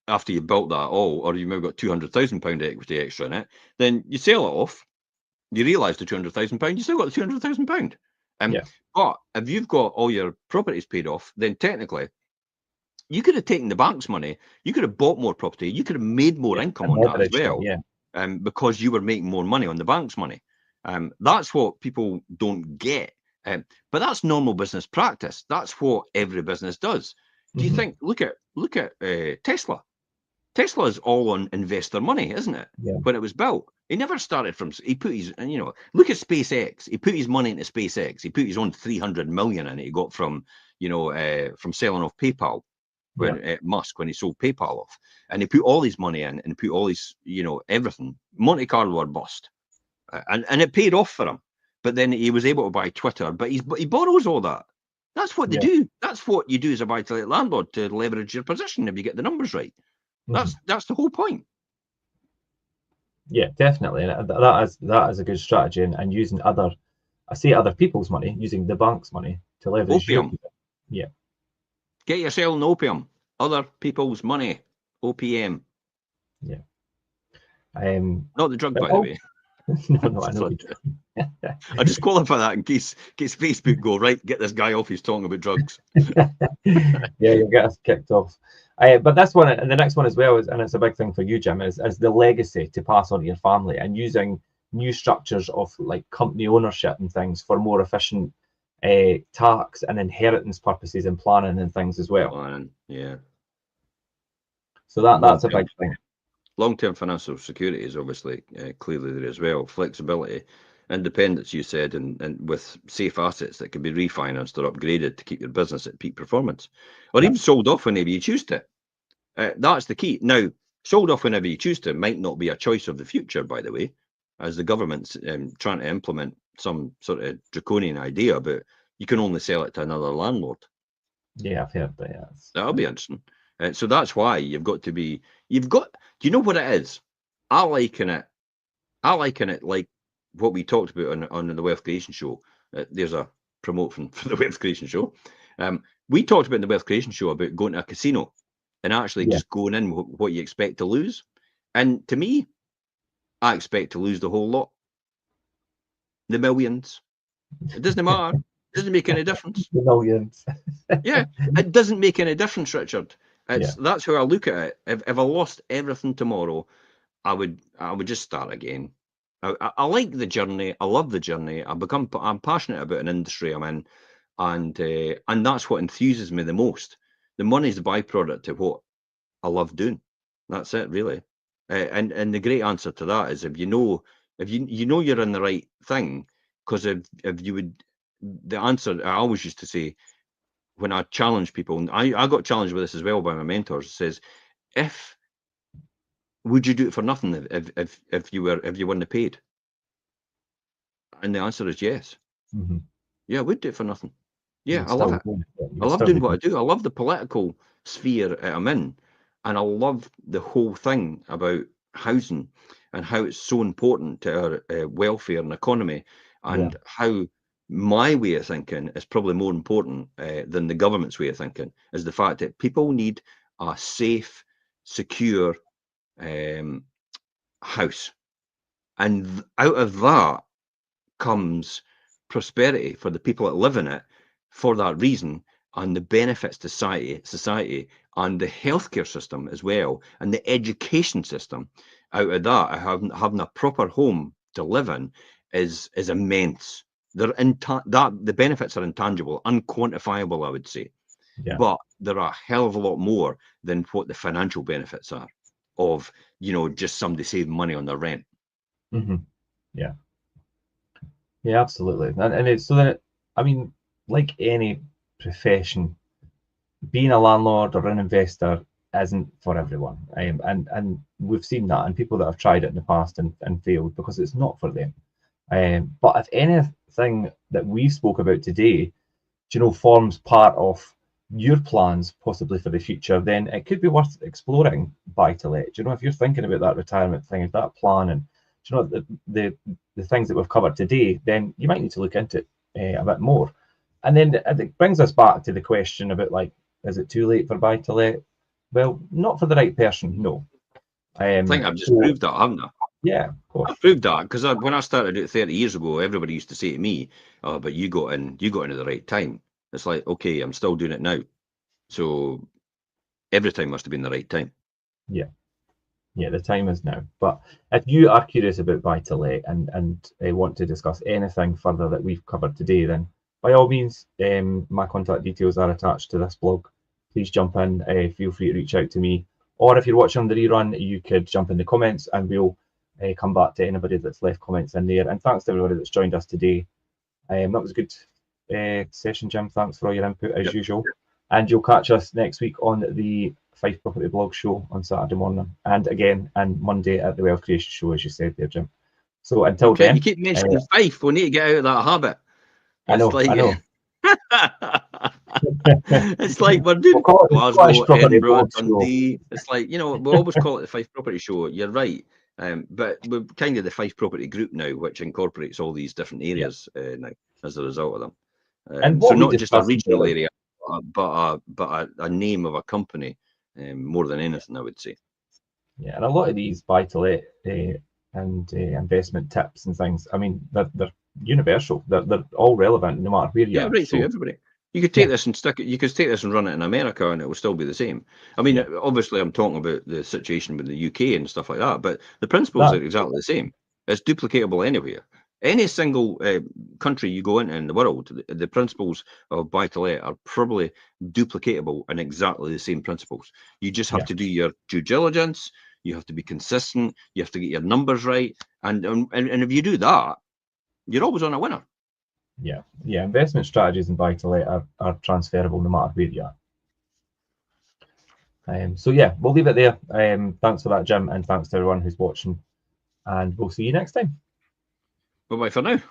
after you built that all, or you've maybe got £200,000 equity extra in it, then you sell it off, you realise the £200,000, you still got the £200,000. But if you've got all your properties paid off, then technically you could have taken the bank's money, you could have bought more property, you could have made more income on that as well, because you were making more money on the bank's money. That's what people don't get. But that's normal business practice. That's what every business does. Do you think, look at Tesla. Tesla is all on investor money, isn't it? When it was built, he never started from, he put his, you know, look at SpaceX. He put his money into SpaceX. He put his own 300 million in it. He got from, you know, from selling off PayPal, when Musk, when he sold PayPal off, and he put all his money in and put all his, you know, everything. Monte Carlo or bust, and it paid off for him. But then he was able to buy Twitter, but he borrows all that. That's what they do. That's what you do as a buy-to-let landlord, to leverage your position if you get the numbers right. That's the whole point.
Yeah, definitely. And that is a good strategy, and using other people's money, using the bank's money to leverage
opium.
Yeah.
Get yourself an opium. Other people's money. OPM.
Yeah.
Not the drug, by the way.
No, I know.
I just qualify that in case Facebook go, right, get this guy off, he's talking about drugs.
Yeah, you'll get us kicked off. But this one and the next one as well is, and it's a big thing for you, Jim, is the legacy to pass on to your family, and using new structures of like company ownership and things for more efficient tax and inheritance purposes and planning and things as well.
Planning, yeah.
So that's a big thing.
Long-term financial security is obviously clearly there as well. Flexibility, independence, you said, and with safe assets that can be refinanced or upgraded to keep your business at peak performance, or even sold off whenever you choose to. That's the key. Now, sold off whenever you choose to might not be a choice of the future, by the way, as the government's trying to implement some sort of draconian idea, but you can only sell it to another landlord.
Yeah, I've heard that. Yes.
That'll be interesting. So that's why you've got to be. Do you know what it is? I liken it like what we talked about on the Wealth Creation Show. There's a promotion for the Wealth Creation Show. We talked about in the Wealth Creation Show about going to a casino and actually just going in with what you expect to lose. And to me, I expect to lose the whole lot, the millions. It doesn't matter. It doesn't make any difference.
The millions.
Yeah, it doesn't make any difference, Richard. That's how I look at it. If I lost everything tomorrow, I would just start again. I like the journey. I love the journey. I'm passionate about an industry I'm in, and that's what enthuses me the most. The money's the byproduct of what I love doing. That's it, really. And the great answer to that is if you know you're in the right thing, because if you would, the answer I always used to say when I challenge people, and I got challenged with this as well by my mentors, says, would you do it for nothing if you weren't paid? And the answer is yes.
Mm-hmm.
Yeah, I would do it for nothing. Yeah, I love it. I love doing what I do. I love the political sphere I'm in, and I love the whole thing about housing and how it's so important to our welfare and economy, and how my way of thinking is probably more important than the government's way of thinking, is the fact that people need a safe, secure house, and out of that comes prosperity for the people that live in it for that reason, and the benefits to society and the healthcare system as well, and the education system. Out of that, having a proper home to live in is immense. The benefits are intangible, unquantifiable, I would say.
Yeah.
But there are a hell of a lot more than what the financial benefits are of, just somebody saving money on their rent.
Mm-hmm. Yeah. Yeah, absolutely. And it's so that, I mean, like any profession, being a landlord or an investor isn't for everyone. And we've seen that, and people that have tried it in the past and failed because it's not for them. But if anything that we spoke about today, forms part of your plans possibly for the future, then it could be worth exploring buy to let. If you're thinking about that retirement thing, if that plan, and the things that we've covered today, then you might need to look into it a bit more. And then it brings us back to the question about, like, is it too late for buy to let? Well, not for the right person, no.
I think I've just proved that, haven't I?
Yeah, of course.
I proved that because when I started it 30 years ago, everybody used to say to me, "Oh, but you got in at the right time." It's like, okay, I'm still doing it now, so every time must have been the right time.
Yeah, the time is now. But if you are curious about buy to let and want to discuss anything further that we've covered today, then by all means, my contact details are attached to this blog. Please jump in. Feel free to reach out to me. Or if you're watching on the rerun, you could jump in the comments and we'll come back to anybody that's left comments in there. And thanks to everybody that's joined us today. That was a good session, Jim. Thanks for all your input as usual. And you'll catch us next week on the Fife Property Blog Show on Saturday morning, and again on Monday at the Wealth Creation Show, as you said there, Jim. So until then,
you keep mentioning Fife. We need to get out of that habit.
I know.
It's like we're doing Glasgow, Edinburgh, Dundee. It's like, we always call it the Fife Property Show. You're right. But we're kind of the Fife Property Group now, which incorporates all these different areas now as a result of them. And so not just a regional area, but a name of a company, more than anything, I would say.
Yeah, and a lot of these buy-to-let and investment tips and things, I mean, they're universal. They're all relevant no matter where you are.
Right, so everybody. You could take this and stick it. You could take this and run it in America, and it will still be the same. I mean, obviously, I'm talking about the situation with the UK and stuff like that, but the principles are exactly the same. It's duplicatable anywhere. Any single country you go into in the world, the principles of buy-to-let are probably duplicatable in exactly the same principles. You just have to do your due diligence. You have to be consistent. You have to get your numbers right. And if you do that, you're always on a winner.
Yeah. Investment strategies and buy-to-let are transferable no matter where you are. So yeah, we'll leave it there. Thanks for that, Jim, and thanks to everyone who's watching. And we'll see you next time.
Bye-bye for now.